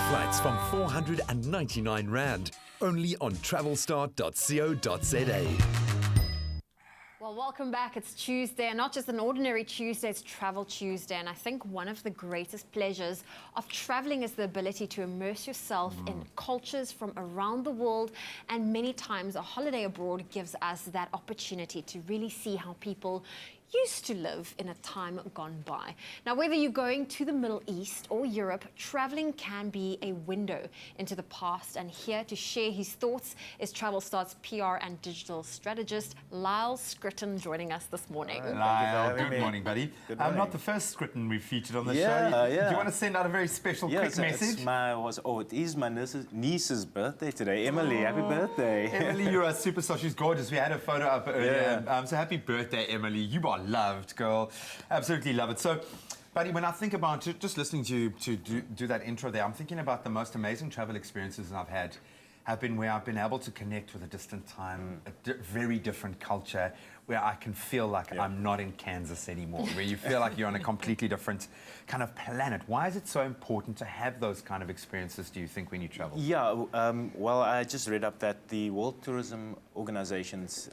flights from 499 Rand, only on Travelstart.co.za. Well, welcome back. It's Tuesday, and not just an ordinary Tuesday, it's Travel Tuesday. And I think one of the greatest pleasures of traveling is the ability to immerse yourself in cultures from around the world. And many times a holiday abroad gives us that opportunity to really see how people used to live in a time gone by. Now, whether you're going to the Middle East or Europe, traveling can be a window into the past. And here to share his thoughts is Travelstart's PR and digital strategist, Lyle Scritton, joining us this morning. Lyle, good morning, buddy. I'm not the first Scritton we've featured on the show. Yeah. Do you want to send out a very special quick message? It is my niece's birthday today. Emily, happy birthday. Emily, you're a superstar. She's gorgeous. We had a photo up earlier. So happy birthday, Emily. You are loved, girl. Absolutely love it. So, buddy, when I think about just listening to you do that intro there, I'm thinking about the most amazing travel experiences I've had have been where I've been able to connect with a distant time, a very different culture, where I can feel like I'm not in Kansas anymore, where you feel like you're on a completely different kind of planet. Why is it so important to have those kind of experiences, do you think, when you travel? Yeah, well, I just read up that the World Tourism Organizations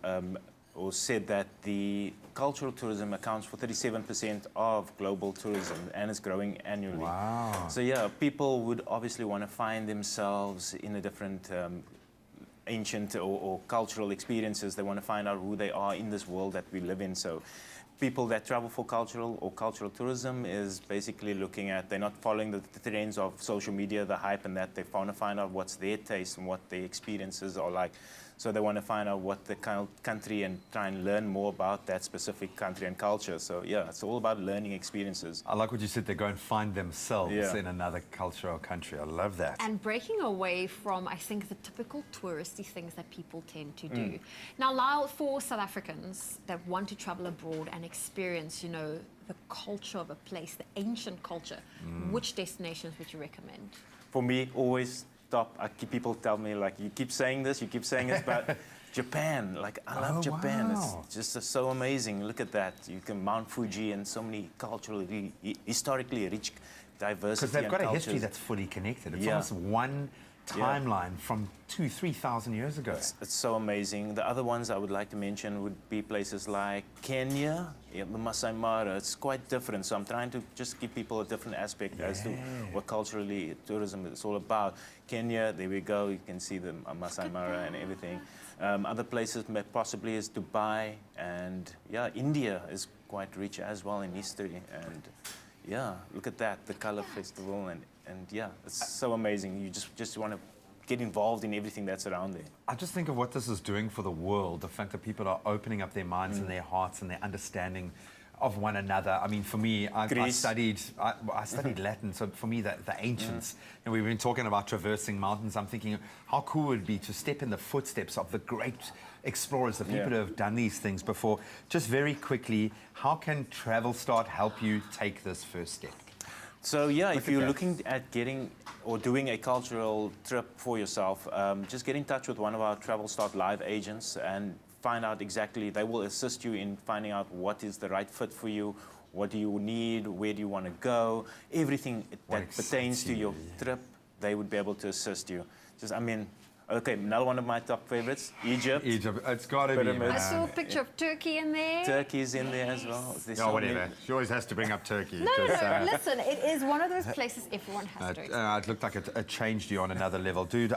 said that the cultural tourism accounts for 37% of global tourism and is growing annually. Wow. So yeah, people would obviously want to find themselves in a different ancient or cultural experiences. They want to find out who they are in this world that we live in. So people that travel for cultural tourism is basically looking at, they're not following the trends of social media, the hype and that. They want to find out what's their taste and what their experiences are like. So they want to find out what the country and try and learn more about that specific country and culture. So yeah, it's all about learning experiences. I like what you said, they go and find themselves in another culture or country. I love that. And breaking away from, I think, the typical touristy things that people tend to do. Now, Lyle, for South Africans that want to travel abroad and experience, you know, the culture of a place, the ancient culture, which destinations would you recommend? For me, always top. People tell me, like, you keep saying this, but Japan, like, I love Japan. Wow. It's just so amazing. Look at that. You can Mount Fuji and so many culturally, historically rich diversity. Because they've got a cultures. history that's fully connected. It's almost one timeline from 2,000-3,000 years ago. It's so amazing. The other ones I would like to mention would be places like Kenya, the Masai Mara. It's quite different. So I'm trying to just give people a different aspect as to what culturally tourism is all about. Kenya, there we go. You can see the Masai Mara and everything. Other places possibly is Dubai, and India is quite rich as well in history. And look at that, the Color Festival, and it's so amazing. You just want to get involved in everything that's around there. I just think of what this is doing for the world, the fact that people are opening up their minds and their hearts and their understanding of one another. I mean, for me, I studied Latin, so for me, the ancients, and we've been talking about traversing mountains. I'm thinking, how cool would it be to step in the footsteps of the great explorers, the people who have done these things before. Just very quickly, how can Travelstart help you take this first step? So if you're looking at getting or doing a cultural trip for yourself, just get in touch with one of our Travelstart live agents and find out exactly. They will assist you in finding out what is the right fit for you, what do you need, where do you want to go, everything that pertains to your trip. They would be able to assist you. Okay, another one of my top favorites, Egypt. It's got to be. I saw a picture of Turkey in there. Turkey's in there as well. Whatever. She always has to bring up Turkey. No, listen, it is one of those places everyone has to It looked like it changed you on another level. Dude,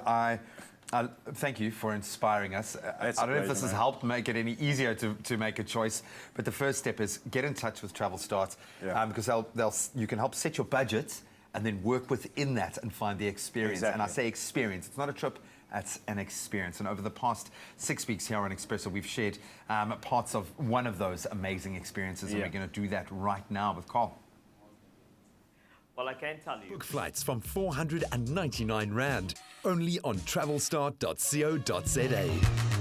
thank you for inspiring us. I don't know if this has helped make it any easier to make a choice, but the first step is get in touch with Travelstart because you can help set your budget and then work within that and find the experience. And I say experience, it's not a trip, it's an experience. And over the past 6 weeks here on Expresso, we've shared parts of one of those amazing experiences, and we're going to do that right now with Carl. Well, I can tell you. Book flights from 499 Rand, only on Travelstart.co.za.